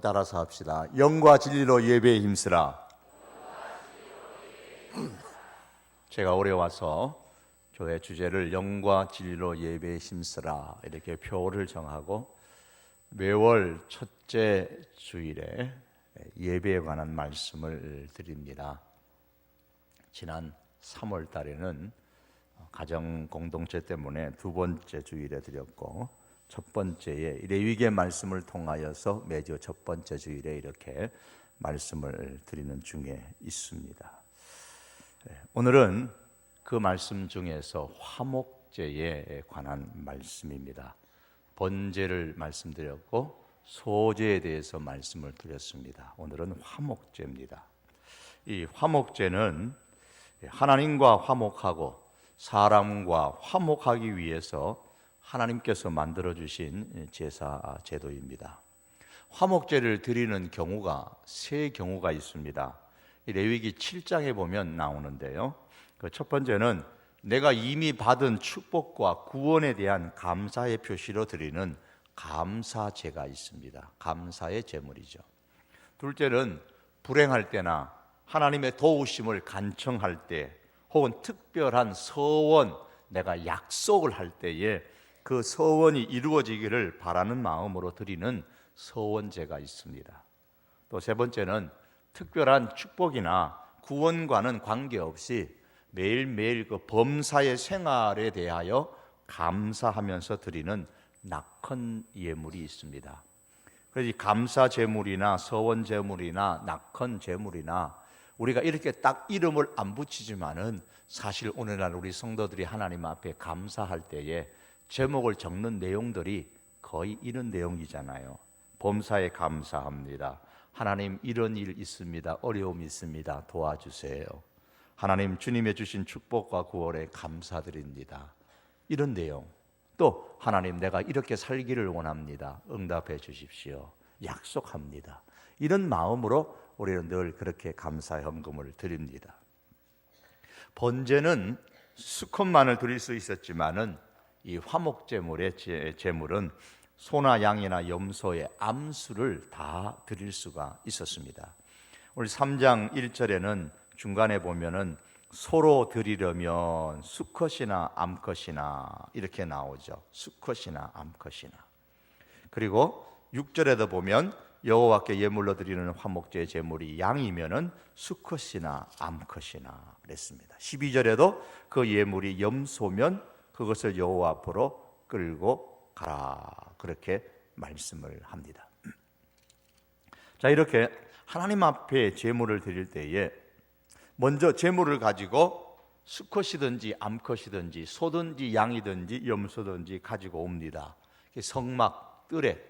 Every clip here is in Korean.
따라서 합시다. 영과 진리로 예배에 힘쓰라. 제가 올해 와서 교회 주제를 영과 진리로 예배에 힘쓰라 이렇게 표를 정하고 매월 첫째 주일에 예배에 관한 말씀을 드립니다. 지난 3월 달에는 가정 공동체 때문에 두 번째 주일에 드렸고 첫 번째에 레위기의 말씀을 통하여서 매주 첫 번째 주일에 이렇게 말씀을 드리는 중에 있습니다. 오늘은 그 말씀 중에서 화목제에 관한 말씀입니다. 번제를 말씀드렸고 소제에 대해서 말씀을 드렸습니다. 오늘은 화목제입니다. 이 화목제는 하나님과 화목하고 사람과 화목하기 위해서 하나님께서 만들어주신 제사 제도입니다. 화목제를 드리는 경우가 세 경우가 있습니다. 레위기 7장에 보면 나오는데요. 그 첫 번째는 내가 이미 받은 축복과 구원에 대한 감사의 표시로 드리는 감사제가 있습니다. 감사의 제물이죠. 둘째는 불행할 때나 하나님의 도우심을 간청할 때 혹은 특별한 서원, 내가 약속을 할 때에 그 서원이 이루어지기를 바라는 마음으로 드리는 서원제가 있습니다. 또 세 번째는 특별한 축복이나 구원과는 관계없이 매일매일 그 범사의 생활에 대하여 감사하면서 드리는 낙헌 예물이 있습니다. 그래서 이 감사 제물이나 서원 제물이나 낙헌 제물이나 우리가 이렇게 딱 이름을 안 붙이지만은 사실 오늘날 우리 성도들이 하나님 앞에 감사할 때에 제목을 적는 내용들이 거의 이런 내용이잖아요. 범사에 감사합니다. 하나님 이런 일 있습니다. 어려움이 있습니다. 도와주세요. 하나님 주님의 주신 축복과 구원에 감사드립니다. 이런 내용. 또 하나님 내가 이렇게 살기를 원합니다. 응답해 주십시오. 약속합니다. 이런 마음으로 우리는 늘 그렇게 감사 헌금을 드립니다. 번제는 수컷만을 드릴 수 있었지만은 이 화목제물의 제물은 소나 양이나 염소의 암수를 다 드릴 수가 있었습니다. 우리 3장 1절에는 중간에 보면은 소로 드리려면 수컷이나 암컷이나 이렇게 나오죠. 수컷이나 암컷이나. 그리고 6절에도 보면 여호와께 예물로 드리는 화목제의 제물이 양이면은 수컷이나 암컷이나 그랬습니다. 12절에도 그 예물이 염소면 그것을 여호와 앞으로 끌고 가라 그렇게 말씀을 합니다. 자, 이렇게 하나님 앞에 제물을 드릴 때에 먼저 제물을 가지고 수컷이든지 암컷이든지 소든지 양이든지 염소든지 가지고 옵니다. 성막 뜰에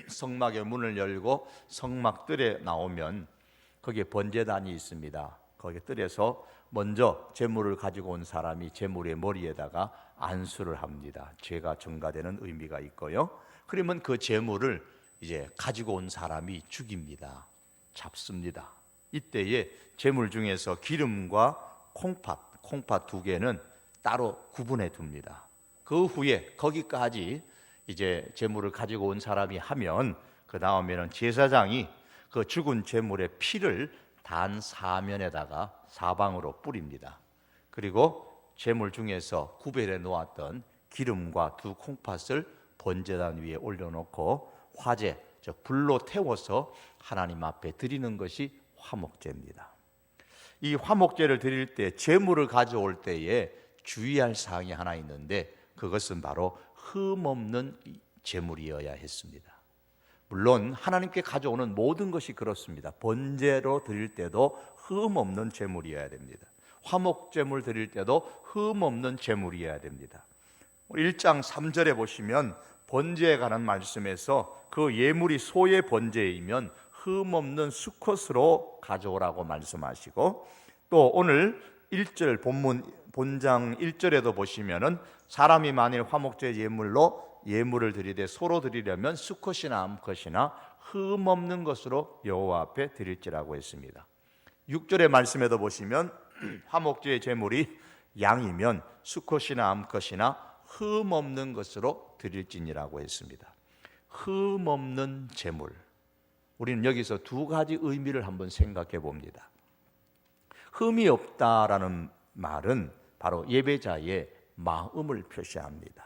성막의 문을 열고 성막 뜰에 나오면 거기에 번제단이 있습니다. 거기 뜰에서 먼저 제물을 가지고 온 사람이 제물의 머리에다가 안수를 합니다. 죄가 증가되는 의미가 있고요. 그러면 그 제물을 이제 가지고 온 사람이 죽입니다. 잡습니다. 이때에 제물 중에서 기름과 콩팥 두 개는 따로 구분해 둡니다. 그 후에 거기까지 이제 제물을 가지고 온 사람이 하면 그 다음에는 제사장이 그 죽은 제물의 피를 단 사면에다가 사방으로 뿌립니다. 그리고 제물 중에서 구별해 놓았던 기름과 두 콩팥을 번제단 위에 올려놓고 화재, 즉 불로 태워서 하나님 앞에 드리는 것이 화목제입니다. 이 화목제를 드릴 때 제물을 가져올 때에 주의할 사항이 하나 있는데 그것은 바로 흠없는 제물이어야 했습니다. 물론 하나님께 가져오는 모든 것이 그렇습니다. 번제로 드릴 때도 흠없는 제물이어야 됩니다. 화목제물 드릴 때도 흠없는 제물이어야 됩니다. 1장 3절에 보시면 번제에 관한 말씀에서 그 예물이 소의 번제이면 흠없는 수컷으로 가져오라고 말씀하시고 또 오늘 1절 본장 1절에도 보시면은 사람이 만일 화목제 예물을 드리되 소로 드리려면 수컷이나 암컷이나 흠없는 것으로 여호와 앞에 드릴지라고 했습니다. 6절의 말씀에도 보시면 화목제의 제물이 양이면 수컷이나 암컷이나 흠없는 것으로 드릴지니라고 했습니다. 흠없는 제물, 우리는 여기서 두 가지 의미를 한번 생각해 봅니다. 흠이 없다라는 말은 바로 예배자의 마음을 표시합니다.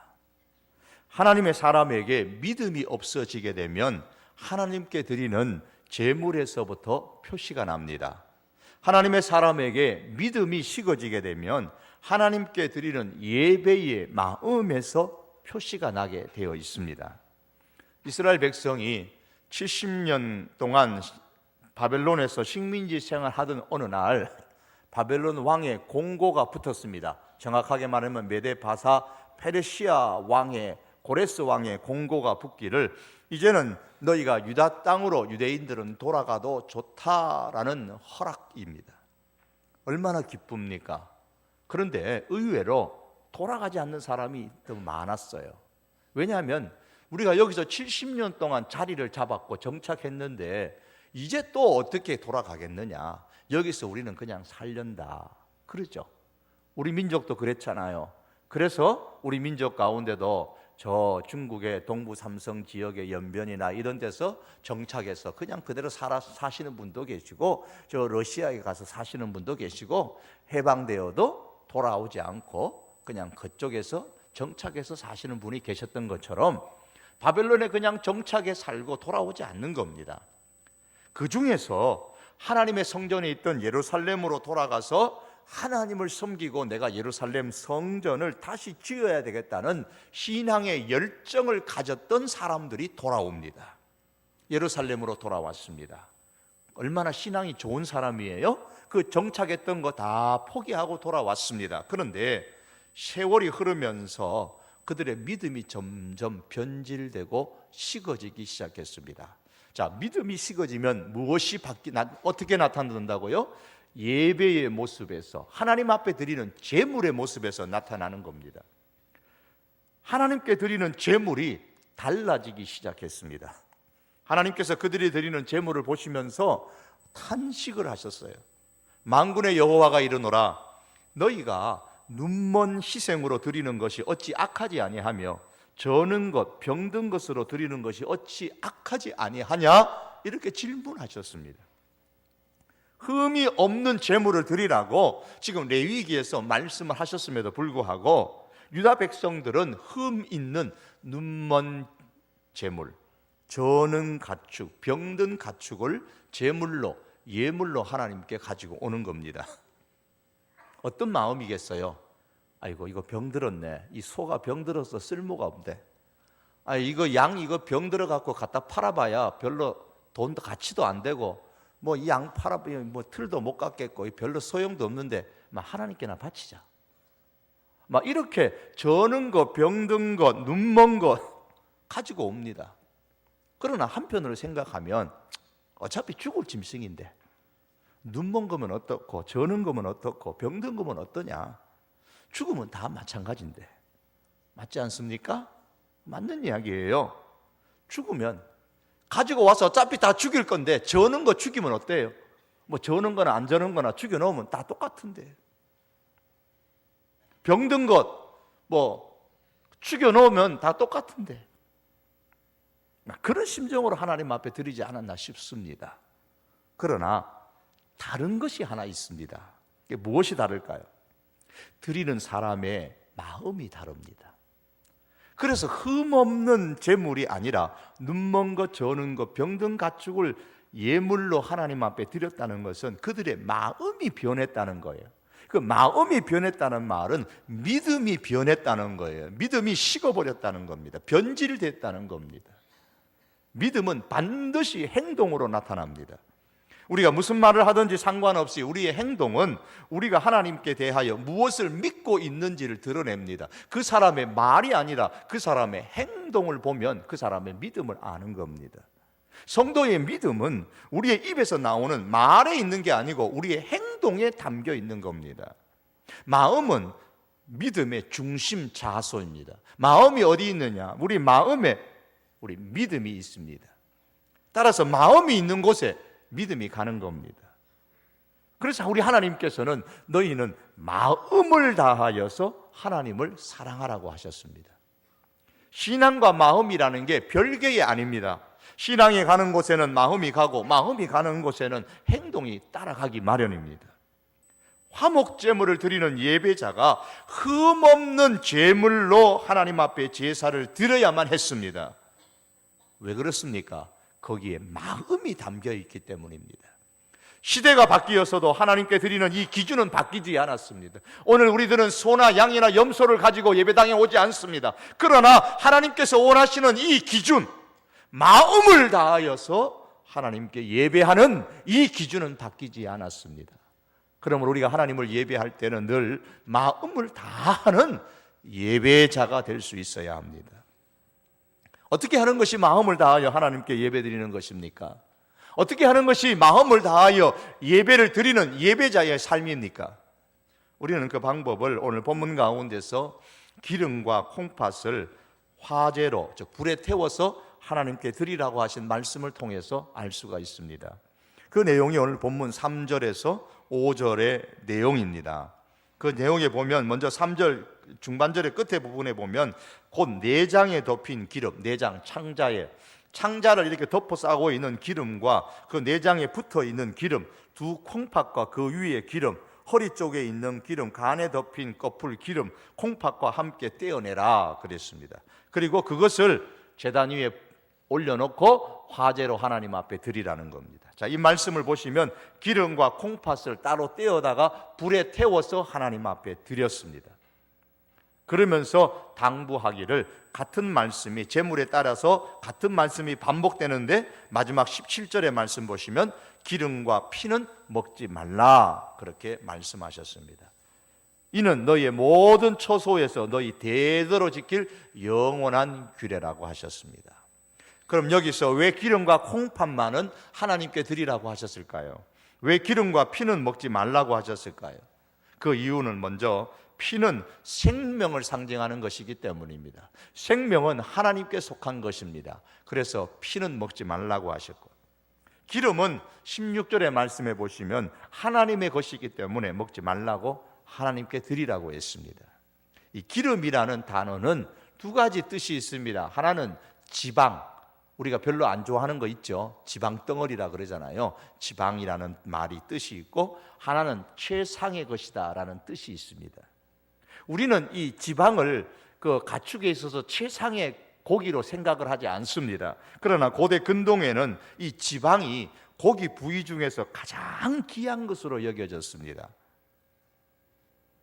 하나님의 사람에게 믿음이 없어지게 되면 하나님께 드리는 제물에서부터 표시가 납니다. 하나님의 사람에게 믿음이 식어지게 되면 하나님께 드리는 예배의 마음에서 표시가 나게 되어 있습니다. 이스라엘 백성이 70년 동안 바벨론에서 식민지 생활하던 어느 날 바벨론 왕의 공고가 붙었습니다. 정확하게 말하면 메데바사 페르시아 왕의 고레스 왕의 공고가 붙기를 이제는 너희가 유다 땅으로 유대인들은 돌아가도 좋다라는 허락입니다. 얼마나 기쁩니까? 그런데 의외로 돌아가지 않는 사람이 더 많았어요. 왜냐하면 우리가 여기서 70년 동안 자리를 잡았고 정착했는데 이제 또 어떻게 돌아가겠느냐? 여기서 우리는 그냥 살련다. 그러죠. 우리 민족도 그랬잖아요. 그래서 우리 민족 가운데도 저 중국의 동부 삼성 지역의 연변이나 이런 데서 정착해서 그냥 그대로 사시는 분도 계시고, 저 러시아에 가서 사시는 분도 계시고, 해방되어도 돌아오지 않고 그냥 그쪽에서 정착해서 사시는 분이 계셨던 것처럼 바벨론에 그냥 정착해 살고 돌아오지 않는 겁니다. 그 중에서 하나님의 성전에 있던 예루살렘으로 돌아가서 하나님을 섬기고 내가 예루살렘 성전을 다시 지어야 되겠다는 신앙의 열정을 가졌던 사람들이 돌아옵니다. 예루살렘으로 돌아왔습니다. 얼마나 신앙이 좋은 사람이에요? 그 정착했던 거 다 포기하고 돌아왔습니다. 그런데 세월이 흐르면서 그들의 믿음이 점점 변질되고 식어지기 시작했습니다. 자, 믿음이 식어지면 무엇이 어떻게 나타난다고요? 예배의 모습에서, 하나님 앞에 드리는 제물의 모습에서 나타나는 겁니다. 하나님께 드리는 제물이 달라지기 시작했습니다. 하나님께서 그들이 드리는 제물을 보시면서 탄식을 하셨어요. 만군의 여호와가 이르노라, 너희가 눈먼 희생으로 드리는 것이 어찌 악하지 아니하며 저는 것, 병든 것으로 드리는 것이 어찌 악하지 아니하냐? 이렇게 질문하셨습니다. 흠이 없는 제물을 드리라고 지금 레위기에서 말씀을 하셨음에도 불구하고 유다 백성들은 흠 있는 눈먼 제물, 저는 가축, 병든 가축을 제물로, 예물로 하나님께 가지고 오는 겁니다. 어떤 마음이겠어요? 아이고, 이거 병들었네. 이 소가 병들어서 쓸모가 없네. 이거 양 이거 병들어 갖고 갖다 팔아봐야 별로 돈도 가치도 안 되고, 뭐 이 양 팔아보면 뭐 틀도 못 갖겠고 별로 소용도 없는데 하나님께나 바치자. 이렇게 저는 것, 병든 것, 눈먼 것 가지고 옵니다. 그러나 한편으로 생각하면 어차피 죽을 짐승인데 눈먼 거면 어떻고 저는 거면 어떻고 병든 거면 어떠냐? 죽으면 다 마찬가지인데 맞지 않습니까? 맞는 이야기예요. 죽으면 가지고 와서 어차피 다 죽일 건데 저는 거 죽이면 어때요? 뭐 저는 거나 안 저는 거나 죽여놓으면 다 똑같은데, 병든 것 뭐 죽여놓으면 다 똑같은데, 그런 심정으로 하나님 앞에 드리지 않았나 싶습니다. 그러나 다른 것이 하나 있습니다. 이게 무엇이 다를까요? 드리는 사람의 마음이 다릅니다. 그래서 흠없는 제물이 아니라 눈먼 것, 저는 것, 병든 가축을 예물로 하나님 앞에 드렸다는 것은 그들의 마음이 변했다는 거예요. 그 마음이 변했다는 말은 믿음이 변했다는 거예요. 믿음이 식어버렸다는 겁니다. 변질됐다는 겁니다. 믿음은 반드시 행동으로 나타납니다. 우리가 무슨 말을 하든지 상관없이 우리의 행동은 우리가 하나님께 대하여 무엇을 믿고 있는지를 드러냅니다. 그 사람의 말이 아니라 그 사람의 행동을 보면 그 사람의 믿음을 아는 겁니다. 성도의 믿음은 우리의 입에서 나오는 말에 있는 게 아니고 우리의 행동에 담겨 있는 겁니다. 마음은 믿음의 중심 자소입니다. 마음이 어디 있느냐? 우리 마음에 우리 믿음이 있습니다. 따라서 마음이 있는 곳에 믿음이 가는 겁니다. 그래서 우리 하나님께서는 너희는 마음을 다하여서 하나님을 사랑하라고 하셨습니다. 신앙과 마음이라는 게 별개의 아닙니다. 신앙이 가는 곳에는 마음이 가고 마음이 가는 곳에는 행동이 따라가기 마련입니다. 화목제물을 드리는 예배자가 흠없는 제물로 하나님 앞에 제사를 드려야만 했습니다. 왜 그렇습니까? 거기에 마음이 담겨 있기 때문입니다. 시대가 바뀌어서도 하나님께 드리는 이 기준은 바뀌지 않았습니다. 오늘 우리들은 소나 양이나 염소를 가지고 예배당에 오지 않습니다. 그러나 하나님께서 원하시는 이 기준, 마음을 다하여서 하나님께 예배하는 이 기준은 바뀌지 않았습니다. 그러므로 우리가 하나님을 예배할 때는 늘 마음을 다하는 예배자가 될 수 있어야 합니다. 어떻게 하는 것이 마음을 다하여 하나님께 예배드리는 것입니까? 어떻게 하는 것이 마음을 다하여 예배를 드리는 예배자의 삶입니까? 우리는 그 방법을 오늘 본문 가운데서 기름과 콩팥을 화재로, 즉 불에 태워서 하나님께 드리라고 하신 말씀을 통해서 알 수가 있습니다. 그 내용이 오늘 본문 3절에서 5절의 내용입니다. 그 내용에 보면 먼저 3절 중반절의 끝에 부분에 보면 곧 내장에 덮인 기름, 내장 창자에, 창자를 이렇게 덮어 싸고 있는 기름과 그 내장에 붙어 있는 기름, 두 콩팥과 그 위에 기름, 허리 쪽에 있는 기름, 간에 덮인 꺼풀 기름, 콩팥과 함께 떼어내라 그랬습니다. 그리고 그것을 제단 위에 올려놓고 화제로 하나님 앞에 드리라는 겁니다. 자, 이 말씀을 보시면 기름과 콩팥을 따로 떼어다가 불에 태워서 하나님 앞에 드렸습니다. 그러면서 당부하기를 같은 말씀이 제물에 따라서 같은 말씀이 반복되는데 마지막 17절의 말씀 보시면 기름과 피는 먹지 말라 그렇게 말씀하셨습니다. 이는 너희의 모든 처소에서 너희 대대로 지킬 영원한 규례라고 하셨습니다. 그럼 여기서 왜 기름과 콩팥만은 하나님께 드리라고 하셨을까요? 왜 기름과 피는 먹지 말라고 하셨을까요? 그 이유는 먼저 피는 생명을 상징하는 것이기 때문입니다. 생명은 하나님께 속한 것입니다. 그래서 피는 먹지 말라고 하셨고, 기름은 16절의 말씀에 보시면 하나님의 것이기 때문에 먹지 말라고 하나님께 드리라고 했습니다. 이 기름이라는 단어는 두 가지 뜻이 있습니다. 하나는 지방, 우리가 별로 안 좋아하는 거 있죠. 지방 덩어리라 그러잖아요. 지방이라는 말이 뜻이 있고, 하나는 최상의 것이다 라는 뜻이 있습니다. 우리는 이 지방을 그 가축에 있어서 최상의 고기로 생각을 하지 않습니다. 그러나 고대 근동에는 이 지방이 고기 부위 중에서 가장 귀한 것으로 여겨졌습니다.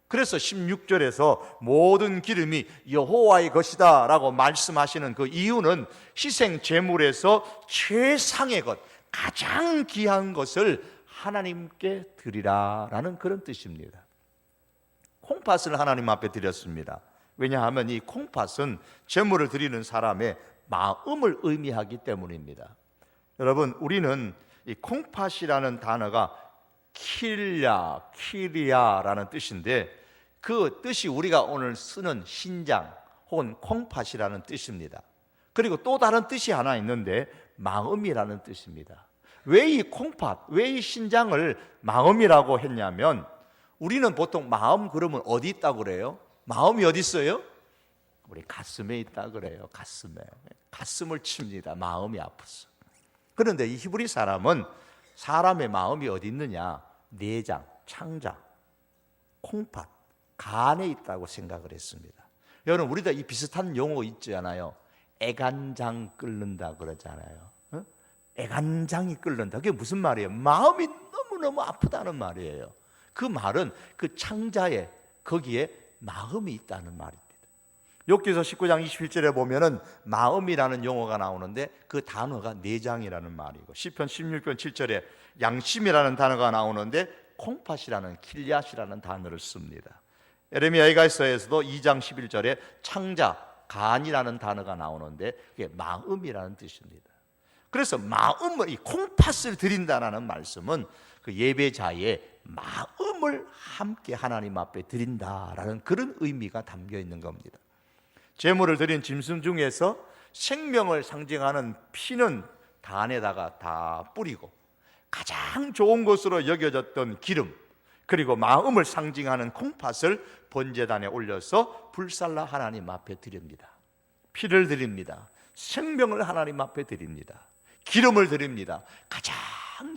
그래서 16절에서 모든 기름이 여호와의 것이다 라고 말씀하시는 그 이유는 희생 제물에서 최상의 것, 가장 귀한 것을 하나님께 드리라라는 그런 뜻입니다. 콩팥을 하나님 앞에 드렸습니다. 왜냐하면 이 콩팥은 제물을 드리는 사람의 마음을 의미하기 때문입니다. 여러분, 우리는 이 콩팥이라는 단어가 키리아라는 뜻인데, 그 뜻이 우리가 오늘 쓰는 신장 혹은 콩팥이라는 뜻입니다. 그리고 또 다른 뜻이 하나 있는데 마음이라는 뜻입니다. 왜 이 콩팥, 왜 이 신장을 마음이라고 했냐면, 우리는 보통 마음 그러면 어디 있다고 그래요? 마음이 어디 있어요? 우리 가슴에 있다 그래요. 가슴을 칩니다. 마음이 아파서. 그런데 이 히브리 사람은 사람의 마음이 어디 있느냐? 내장, 창자, 콩팥, 간에 있다고 생각을 했습니다. 여러분, 우리도 이 비슷한 용어 있잖아요. 애간장 끓는다 그러잖아요. 애간장이 끓는다. 그게 무슨 말이에요? 마음이 너무너무 아프다는 말이에요. 그 말은 그 창자에, 거기에 마음이 있다는 말입니다. 욥기서 19장 21절에 보면은 마음이라는 용어가 나오는데 그 단어가 내장이라는 말이고, 시편 16편 7절에 양심이라는 단어가 나오는데 콩팥이라는 킬리앗이라는 단어를 씁니다. 에레미야 예가서에서도 2장 11절에 창자, 간이라는 단어가 나오는데 그게 마음이라는 뜻입니다. 그래서 마음을, 이 콩팥을 드린다라는 말씀은 그 예배자의 마음을 함께 하나님 앞에 드린다라는 그런 의미가 담겨 있는 겁니다. 제물을 드린 짐승 중에서 생명을 상징하는 피는 단에다가 다 뿌리고, 가장 좋은 것으로 여겨졌던 기름, 그리고 마음을 상징하는 콩팥을 번제단에 올려서 불살라 하나님 앞에 드립니다. 피를 드립니다. 생명을 하나님 앞에 드립니다. 기름을 드립니다. 가장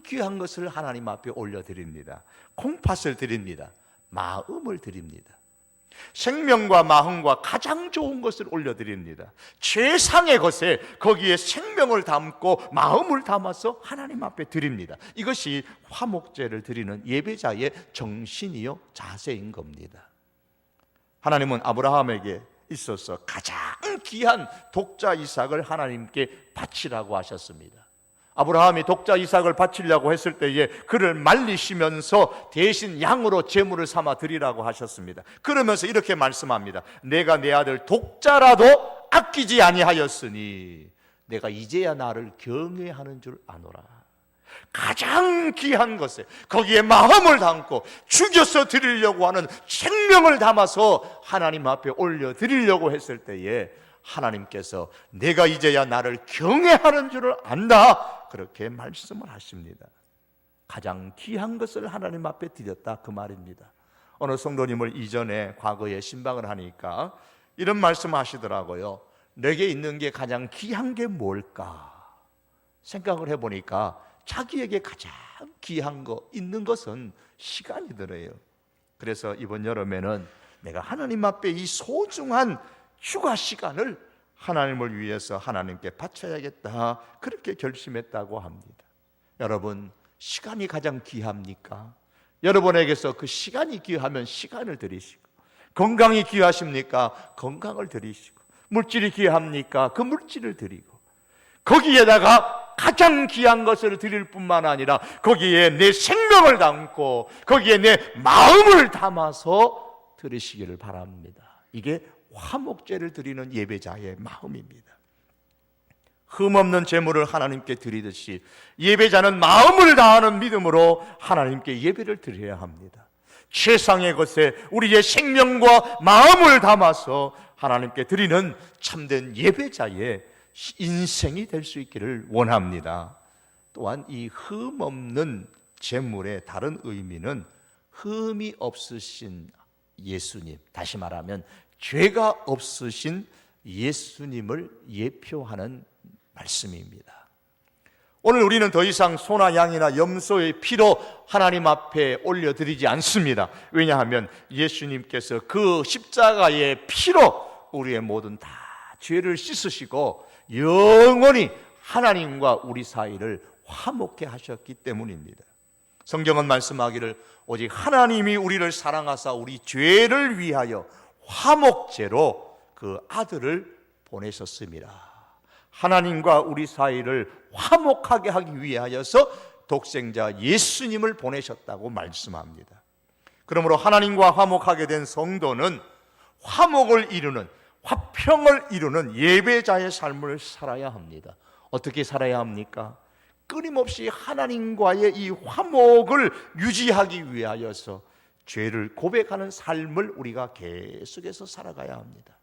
귀한 것을 하나님 앞에 올려드립니다. 콩팥을 드립니다. 마음을 드립니다. 생명과 마음과 가장 좋은 것을 올려드립니다. 최상의 것에 거기에 생명을 담고 마음을 담아서 하나님 앞에 드립니다. 이것이 화목제를 드리는 예배자의 정신이요 자세인 겁니다. 하나님은 아브라함에게 있어서 가장 귀한 독자 이삭을 하나님께 바치라고 하셨습니다. 아브라함이 독자 이삭을 바치려고 했을 때에 그를 말리시면서 대신 양으로 제물을 삼아 드리라고 하셨습니다. 그러면서 이렇게 말씀합니다. 내가 내 아들 독자라도 아끼지 아니하였으니 내가 이제야 나를 경외하는 줄 아노라. 가장 귀한 것에 거기에 마음을 담고 죽여서 드리려고 하는 생명을 담아서 하나님 앞에 올려 드리려고 했을 때에 하나님께서 내가 이제야 나를 경외하는 줄을 안다, 그렇게 말씀을 하십니다. 가장 귀한 것을 하나님 앞에 드렸다, 그 말입니다. 어느 성도님을 이전에 과거에 신방을 하니까 이런 말씀을 하시더라고요. 내게 있는 게 가장 귀한 게 뭘까 생각을 해보니까 자기에게 가장 귀한 거 있는 것은 시간이더래요. 그래서 이번 여름에는 내가 하나님 앞에 이 소중한 휴가 시간을 하나님을 위해서 하나님께 바쳐야겠다, 그렇게 결심했다고 합니다. 여러분, 시간이 가장 귀합니까? 여러분에게서 그 시간이 귀하면 시간을 드리시고, 건강이 귀하십니까? 건강을 드리시고, 물질이 귀합니까? 그 물질을 드리고, 거기에다가 가장 귀한 것을 드릴 뿐만 아니라 거기에 내 생명을 담고 거기에 내 마음을 담아서 드리시기를 바랍니다. 이게 화목제를 드리는 예배자의 마음입니다. 흠없는 제물을 하나님께 드리듯이 예배자는 마음을 다하는 믿음으로 하나님께 예배를 드려야 합니다. 최상의 것에 우리의 생명과 마음을 담아서 하나님께 드리는 참된 예배자의 인생이 될 수 있기를 원합니다. 또한 이 흠없는 제물의 다른 의미는 흠이 없으신 예수님, 다시 말하면 죄가 없으신 예수님을 예표하는 말씀입니다. 오늘 우리는 더 이상 소나 양이나 염소의 피로 하나님 앞에 올려드리지 않습니다. 왜냐하면 예수님께서 그 십자가의 피로 우리의 모든 다 죄를 씻으시고 영원히 하나님과 우리 사이를 화목케 하셨기 때문입니다. 성경은 말씀하기를 오직 하나님이 우리를 사랑하사 우리 죄를 위하여 화목제로 그 아들을 보내셨습니다. 하나님과 우리 사이를 화목하게 하기 위하여서 독생자 예수님을 보내셨다고 말씀합니다. 그러므로 하나님과 화목하게 된 성도는 화목을 이루는, 화평을 이루는 예배자의 삶을 살아야 합니다. 어떻게 살아야 합니까? 끊임없이 하나님과의 이 화목을 유지하기 위하여서 죄를 고백하는 삶을 우리가 계속해서 살아가야 합니다.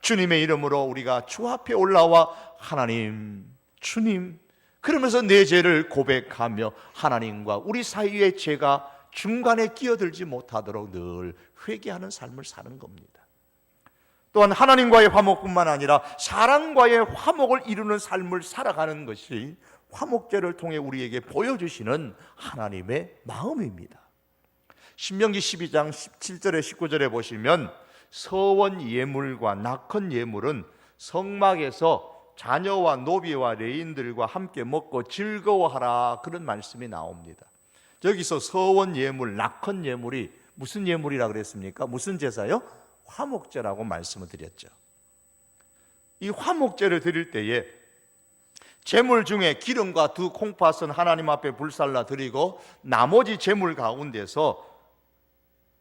주님의 이름으로 우리가 주 앞에 올라와 하나님, 주님, 그러면서 내 죄를 고백하며 하나님과 우리 사이의 죄가 중간에 끼어들지 못하도록 늘 회개하는 삶을 사는 겁니다. 또한 하나님과의 화목뿐만 아니라 사람과의 화목을 이루는 삶을 살아가는 것이 화목제를 통해 우리에게 보여주시는 하나님의 마음입니다. 신명기 12장 17절에 19절에 보시면 서원 예물과 낙헌 예물은 성막에서 자녀와 노비와 레인들과 함께 먹고 즐거워하라, 그런 말씀이 나옵니다. 여기서 서원 예물, 낙헌 예물이 무슨 예물이라 그랬습니까? 무슨 제사요? 화목제라고 말씀을 드렸죠. 이 화목제를 드릴 때에 제물 중에 기름과 두 콩팥은 하나님 앞에 불살라 드리고 나머지 제물 가운데서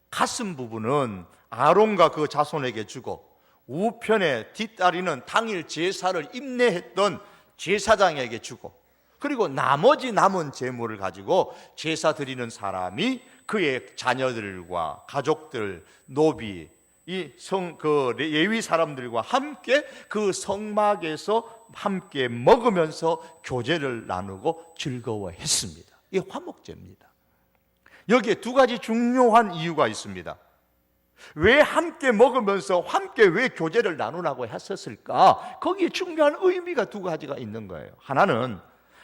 가슴 부분은 아론과 그 자손에게 주고 우편의 뒷다리는 당일 제사를 임례했던 제사장에게 주고, 그리고 나머지 남은 제물을 가지고 제사 드리는 사람이 그의 자녀들과 가족들, 노비, 그 예위 사람들과 함께 그 성막에서 함께 먹으면서 교제를 나누고 즐거워했습니다. 이게 화목제입니다. 여기에 두 가지 중요한 이유가 있습니다. 왜 함께 먹으면서 함께 왜 교제를 나누라고 했었을까? 거기에 중요한 의미가 두 가지가 있는 거예요. 하나는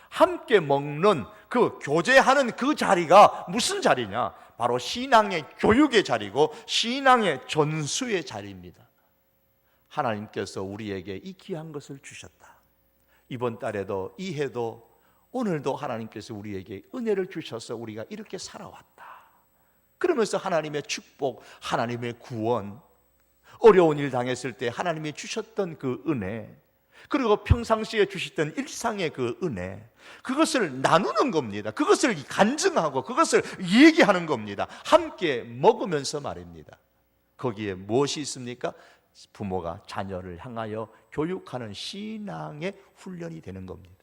함께 먹는 그 교제하는 그 자리가 무슨 자리냐? 바로 신앙의 교육의 자리고 신앙의 전수의 자리입니다. 하나님께서 우리에게 이 귀한 것을 주셨다. 이번 달에도 이 해도 오늘도 하나님께서 우리에게 은혜를 주셔서 우리가 이렇게 살아왔다. 그러면서 하나님의 축복, 하나님의 구원, 어려운 일 당했을 때 하나님이 주셨던 그 은혜, 그리고 평상시에 주셨던 일상의 그 은혜, 그것을 나누는 겁니다. 그것을 간증하고 그것을 얘기하는 겁니다. 함께 먹으면서 말입니다. 거기에 무엇이 있습니까? 부모가 자녀를 향하여 교육하는 신앙의 훈련이 되는 겁니다.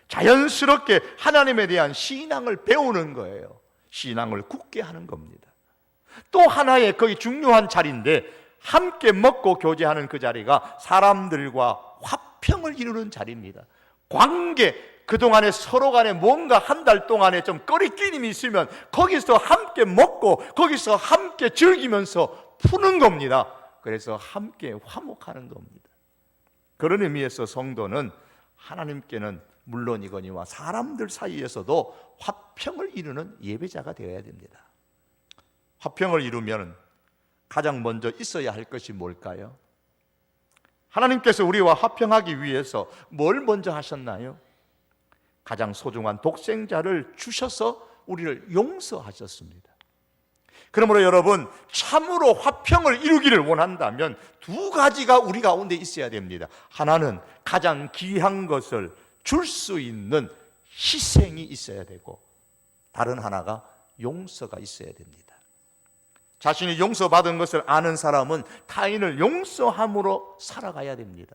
자연스럽게 하나님에 대한 신앙을 배우는 거예요. 신앙을 굳게 하는 겁니다. 또 하나의 거기 중요한 자리인데, 함께 먹고 교제하는 그 자리가 사람들과 화평을 이루는 자리입니다. 관계, 그동안에 서로 간에 뭔가 한 달 동안에 좀 꺼리끼림이 있으면 거기서 함께 먹고 거기서 함께 즐기면서 푸는 겁니다. 그래서 함께 화목하는 겁니다. 그런 의미에서 성도는 하나님께는 물론이거니와 사람들 사이에서도 화평을 이루는 예배자가 되어야 됩니다. 화평을 이루면 가장 먼저 있어야 할 것이 뭘까요? 하나님께서 우리와 화평하기 위해서 뭘 먼저 하셨나요? 가장 소중한 독생자를 주셔서 우리를 용서하셨습니다. 그러므로 여러분, 참으로 화평을 이루기를 원한다면 두 가지가 우리 가운데 있어야 됩니다. 하나는 가장 귀한 것을 줄 수 있는 희생이 있어야 되고, 다른 하나가 용서가 있어야 됩니다. 자신이 용서받은 것을 아는 사람은 타인을 용서함으로 살아가야 됩니다.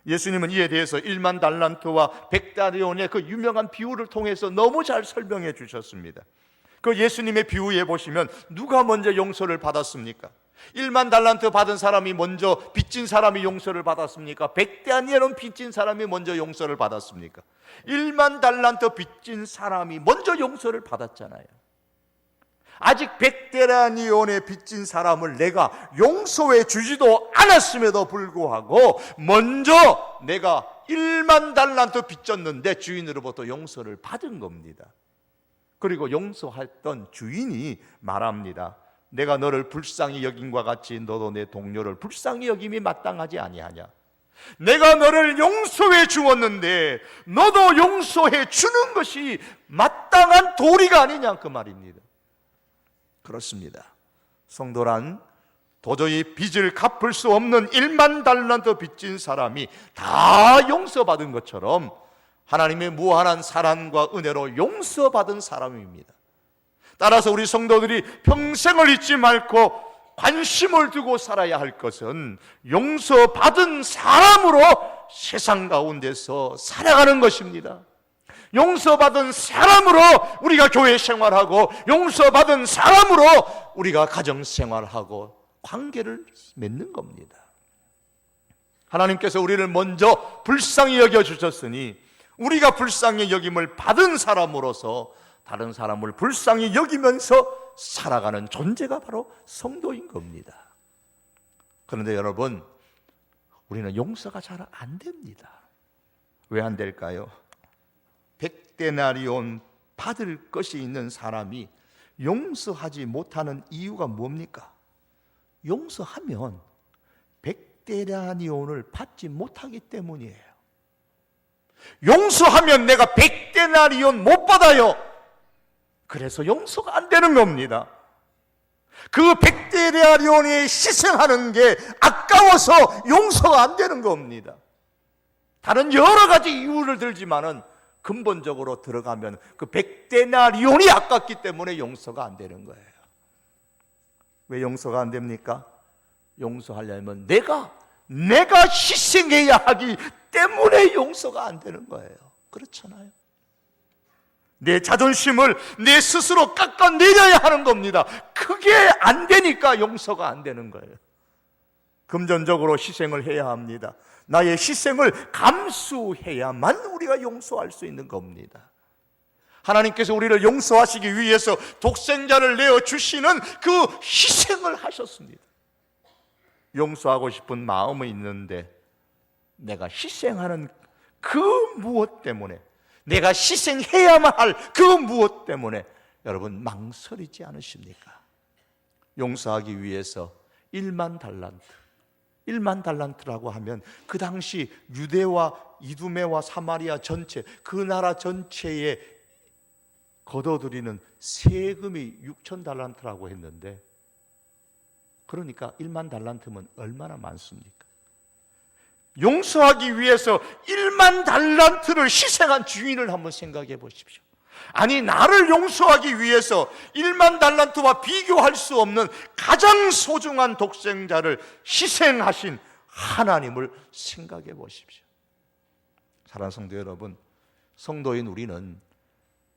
예수님은 이에 대해서 1만 달란트와 100다리온의 그 유명한 비유를 통해서 너무 잘 설명해 주셨습니다. 그 예수님의 비유에 보시면 누가 먼저 용서를 받았습니까? 1만 달란트 받은 사람이 먼저 빚진 사람이 용서를 받았습니까? 100데나리온 빚진 사람이 먼저 용서를 받았습니까? 1만 달란트 빚진 사람이 먼저 용서를 받았잖아요. 아직 100데나리온의 빚진 사람을 내가 용서해 주지도 않았음에도 불구하고 먼저 내가 1만 달란트 빚졌는데 주인으로부터 용서를 받은 겁니다. 그리고 용서했던 주인이 말합니다. 내가 너를 불쌍히 여김과 같이 너도 내 동료를 불쌍히 여김이 마땅하지 아니하냐? 내가 너를 용서해 주었는데 너도 용서해 주는 것이 마땅한 도리가 아니냐, 그 말입니다. 그렇습니다. 성도란 도저히 빚을 갚을 수 없는 1만 달란트 빚진 사람이 다 용서받은 것처럼 하나님의 무한한 사랑과 은혜로 용서받은 사람입니다. 따라서 우리 성도들이 평생을 잊지 말고 관심을 두고 살아야 할 것은 용서받은 사람으로 세상 가운데서 살아가는 것입니다. 용서받은 사람으로 우리가 교회 생활하고 용서받은 사람으로 우리가 가정 생활하고 관계를 맺는 겁니다. 하나님께서 우리를 먼저 불쌍히 여겨주셨으니 우리가 불쌍히 여김을 받은 사람으로서 다른 사람을 불쌍히 여기면서 살아가는 존재가 바로 성도인 겁니다. 그런데 여러분, 우리는 용서가 잘 안 됩니다. 왜 안 될까요? 100데나리온 받을 것이 있는 사람이 용서하지 못하는 이유가 뭡니까? 용서하면 100데나리온을 받지 못하기 때문이에요. 용서하면 내가 100데나리온 못 받아요. 그래서 용서가 안 되는 겁니다. 그 100데나리온이 희생하는 게 아까워서 용서가 안 되는 겁니다. 다른 여러 가지 이유를 들지만은 근본적으로 들어가면 그 100데나리온이 아깝기 때문에 용서가 안 되는 거예요. 왜 용서가 안 됩니까? 용서하려면 내가 희생해야 하기 때문에 용서가 안 되는 거예요. 그렇잖아요. 내 자존심을 내 스스로 깎아내려야 하는 겁니다. 그게 안 되니까 용서가 안 되는 거예요. 금전적으로 희생을 해야 합니다. 나의 희생을 감수해야만 우리가 용서할 수 있는 겁니다. 하나님께서 우리를 용서하시기 위해서 독생자를 내어주시는 그 희생을 하셨습니다. 용서하고 싶은 마음은 있는데 내가 희생하는 그 무엇 때문에, 내가 희생해야만 할 그 무엇 때문에 여러분 망설이지 않으십니까? 용서하기 위해서 1만 달란트라고 하면 그 당시 유대와 이두메와 사마리아 전체, 그 나라 전체에 거둬들이는 세금이 6,000달란트라고 했는데, 그러니까 1만 달란트면 얼마나 많습니까? 용서하기 위해서 1만 달란트를 희생한 주인을 한번 생각해 보십시오. 아니, 나를 용서하기 위해서 1만 달란트와 비교할 수 없는 가장 소중한 독생자를 희생하신 하나님을 생각해 보십시오. 사랑하는 성도 여러분, 성도인 우리는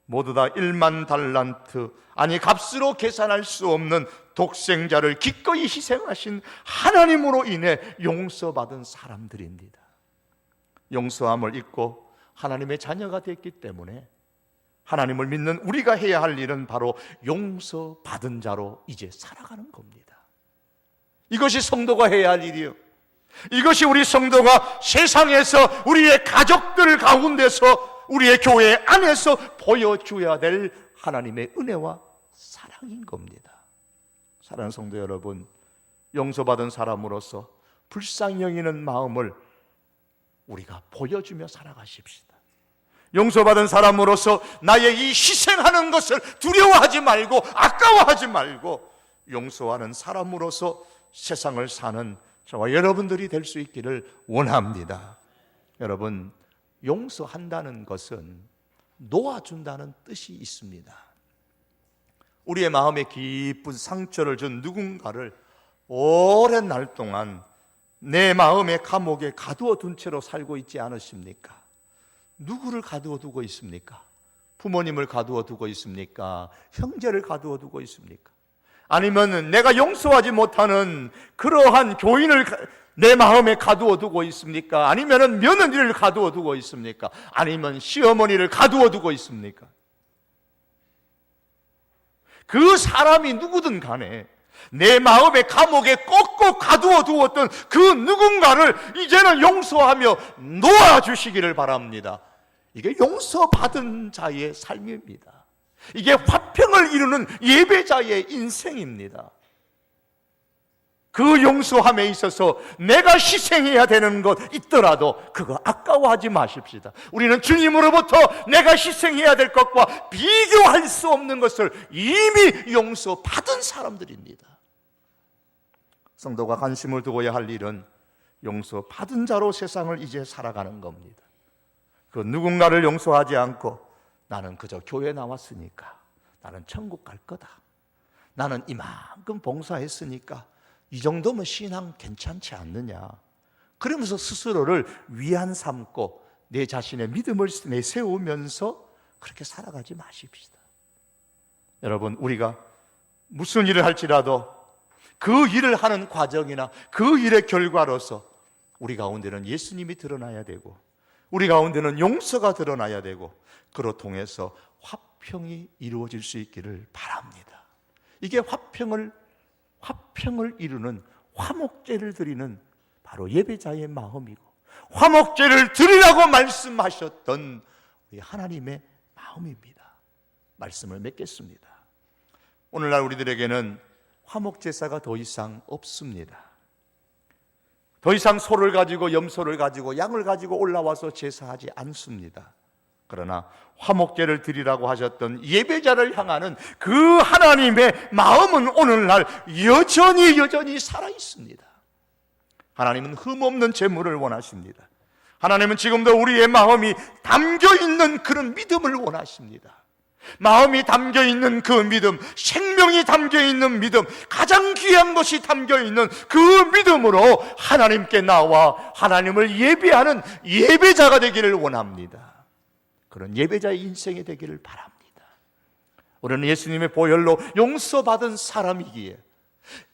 모두 다 1만 달란트, 아니 값으로 계산할 수 없는 독생자를 기꺼이 희생하신 하나님으로 인해 용서받은 사람들입니다. 용서함을 잊고 하나님의 자녀가 됐기 때문에 하나님을 믿는 우리가 해야 할 일은 바로 용서받은 자로 이제 살아가는 겁니다. 이것이 성도가 해야 할 일이요, 이것이 우리 성도가 세상에서 우리의 가족들 가운데서, 우리의 교회 안에서 보여줘야 될 하나님의 은혜와 사랑인 겁니다. 사랑하는 성도 여러분, 용서받은 사람으로서 불쌍히 여기는 마음을 우리가 보여주며 살아가십시다. 용서받은 사람으로서 나의 이 희생하는 것을 두려워하지 말고 아까워하지 말고 용서하는 사람으로서 세상을 사는 저와 여러분들이 될 수 있기를 원합니다. 여러분, 용서한다는 것은 놓아준다는 뜻이 있습니다. 우리의 마음에 깊은 상처를 준 누군가를 오랜 날 동안 내 마음의 감옥에 가두어 둔 채로 살고 있지 않으십니까? 누구를 가두어 두고 있습니까? 부모님을 가두어 두고 있습니까? 형제를 가두어 두고 있습니까? 아니면 내가 용서하지 못하는 그러한 교인을 내 마음에 가두어 두고 있습니까? 아니면 며느리를 가두어 두고 있습니까? 아니면 시어머니를 가두어 두고 있습니까? 그 사람이 누구든 간에 내 마음의 감옥에 꼭꼭 가두어 두었던 그 누군가를 이제는 용서하며 놓아주시기를 바랍니다. 이게 용서받은 자의 삶입니다. 이게 화평을 이루는 예배자의 인생입니다. 그 용서함에 있어서 내가 희생해야 되는 것 있더라도 그거 아까워하지 마십시다. 우리는 주님으로부터 내가 희생해야 될 것과 비교할 수 없는 것을 이미 용서받은 사람들입니다. 성도가 관심을 두어야 할 일은 용서받은 자로 세상을 이제 살아가는 겁니다. 그 누군가를 용서하지 않고 나는 그저 교회 나왔으니까 나는 천국 갈 거다, 나는 이만큼 봉사했으니까 이 정도면 신앙 괜찮지 않느냐, 그러면서 스스로를 위안 삼고 내 자신의 믿음을 내세우면서 그렇게 살아가지 마십시다. 여러분, 우리가 무슨 일을 할지라도 그 일을 하는 과정이나 그 일의 결과로서 우리 가운데는 예수님이 드러나야 되고 우리 가운데는 용서가 드러나야 되고 그로 통해서 화평이 이루어질 수 있기를 바랍니다. 이게 화평을 이루는 화목제를 드리는 바로 예배자의 마음이고 화목제를 드리라고 말씀하셨던 우리 하나님의 마음입니다. 말씀을 맺겠습니다. 오늘날 우리들에게는 화목제사가 더 이상 없습니다. 더 이상 소를 가지고 염소를 가지고 양을 가지고 올라와서 제사하지 않습니다. 그러나 화목제를 드리라고 하셨던 예배자를 향하는 그 하나님의 마음은 오늘날 여전히 살아 있습니다. 하나님은 흠없는 제물을 원하십니다. 하나님은 지금도 우리의 마음이 담겨있는 그런 믿음을 원하십니다. 마음이 담겨있는 그 믿음, 생명이 담겨있는 믿음, 가장 귀한 것이 담겨있는 그 믿음으로 하나님께 나와 하나님을 예배하는 예배자가 되기를 원합니다. 그런 예배자의 인생이 되기를 바랍니다. 우리는 예수님의 보혈로 용서받은 사람이기에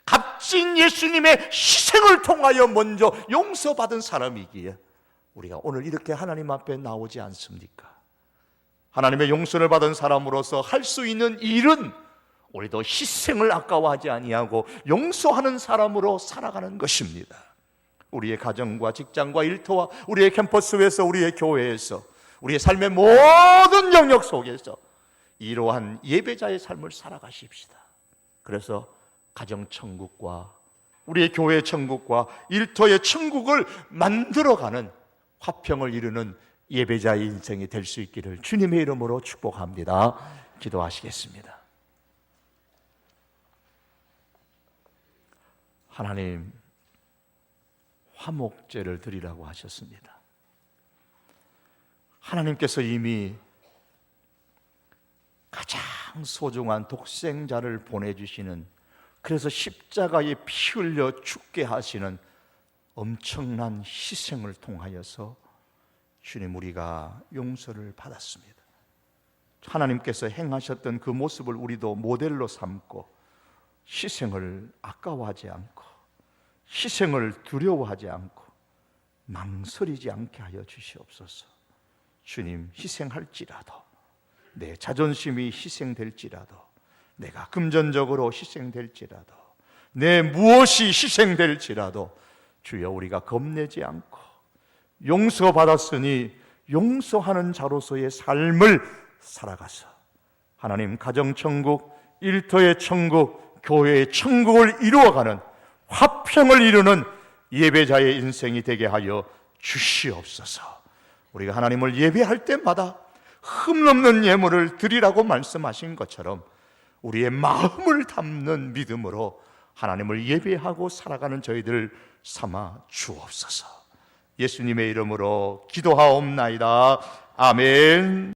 값진 예수님의 희생을 통하여 먼저 용서받은 사람이기에 우리가 오늘 이렇게 하나님 앞에 나오지 않습니까? 하나님의 용서를 받은 사람으로서 할 수 있는 일은 우리도 희생을 아까워하지 아니하고 용서하는 사람으로 살아가는 것입니다. 우리의 가정과 직장과 일터와 우리의 캠퍼스에서, 우리의 교회에서, 우리의 삶의 모든 영역 속에서 이러한 예배자의 삶을 살아가십시다. 그래서 가정천국과 우리의 교회의 천국과 일터의 천국을 만들어가는 화평을 이루는 예배자의 인생이 될 수 있기를 주님의 이름으로 축복합니다. 기도하시겠습니다. 하나님, 화목제를 드리라고 하셨습니다. 하나님께서 이미 가장 소중한 독생자를 보내주시는, 그래서 십자가에 피 흘려 죽게 하시는 엄청난 희생을 통하여서 주님, 우리가 용서를 받았습니다. 하나님께서 행하셨던 그 모습을 우리도 모델로 삼고 희생을 아까워하지 않고 희생을 두려워하지 않고 망설이지 않게 하여 주시옵소서. 주님, 희생할지라도, 내 자존심이 희생될지라도, 내가 금전적으로 희생될지라도, 내 무엇이 희생될지라도 주여, 우리가 겁내지 않고 용서받았으니 용서하는 자로서의 삶을 살아가서 하나님, 가정천국, 일터의 천국, 교회의 천국을 이루어가는, 화평을 이루는 예배자의 인생이 되게 하여 주시옵소서. 우리가 하나님을 예배할 때마다 흠없는 예물을 드리라고 말씀하신 것처럼 우리의 마음을 담는 믿음으로 하나님을 예배하고 살아가는 저희들 삼아 주옵소서. 예수님의 이름으로 기도하옵나이다. 아멘.